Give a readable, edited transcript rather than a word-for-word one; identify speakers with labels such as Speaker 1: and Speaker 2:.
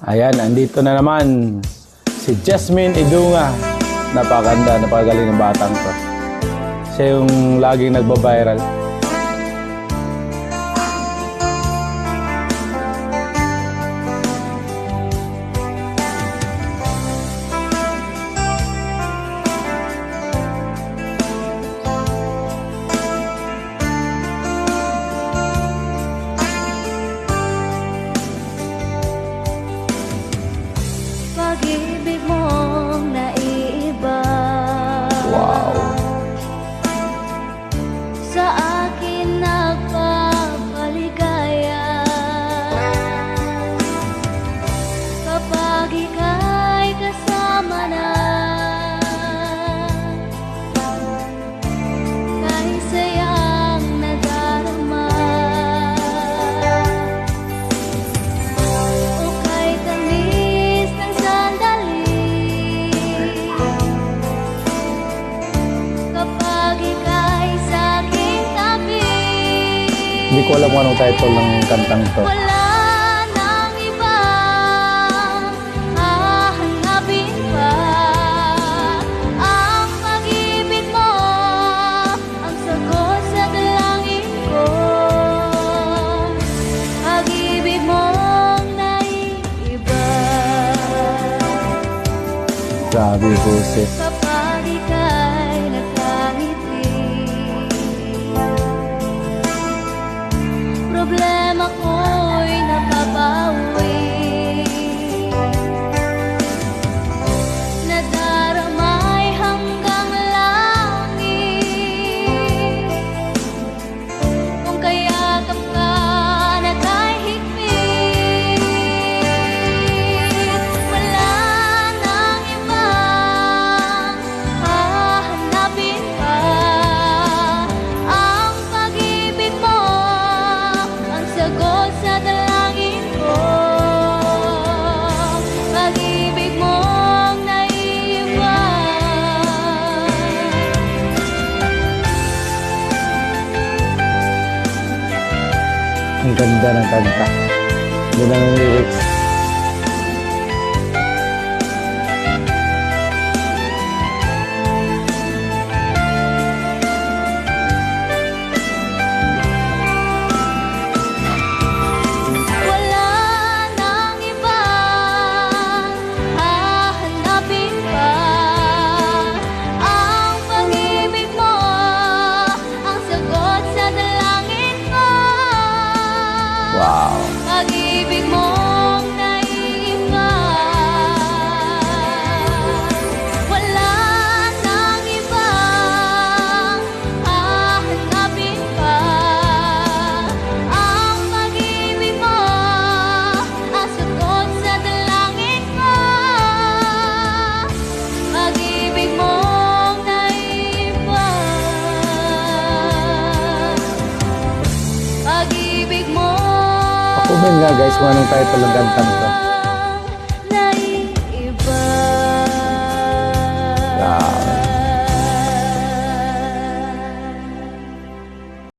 Speaker 1: Ayan, andito na naman si Jasmine Idunga. Napakaganda, napakagaling ng batang to. Siya yung laging nagbabiral.
Speaker 2: Pag-ibig mong naiiba.
Speaker 1: Wow.
Speaker 2: Sa akin nagpapaligaya. Kapag ika'y kasama na, kahit sayang nadarama, o kahit tamis ng sandali, kapag ika'y sa'king tabi,
Speaker 1: Hindi ko alam kung anong title ng kantang to.
Speaker 2: wala nang ibang hahanapin pa. Ang pag-ibig mo, ang sagot sa dalangin ko. Pag-ibig mong naiiba.
Speaker 1: Grabe yung boses.
Speaker 2: Kapag ika'y nakangiti, problema ko'y napapawi. Nadaramay hanggang langit. Kung kayakap ka na kahit higpit, wala nang ibang hahanapin pa. Ang pag-ibig mo, ang sagot sa dalangin ko. Pag-ibig mong naiiwan.
Speaker 1: Ang ganda ng kanta. Ganda ng lyrics.
Speaker 2: Wala nang ibang hahanapin pa. Ang pag-ibig mo, ang sagot sa dalangin ko.
Speaker 1: Wow.
Speaker 2: Pag-ibig mong naiiba. Wala nang ibang hahanapin pa. Ang pag-ibig mo, ang sagot sa dalangin ko. Pag-ibig mong naiiba. Pag-ibig mo.
Speaker 1: Comment nga guys kung anong title ng kantang to.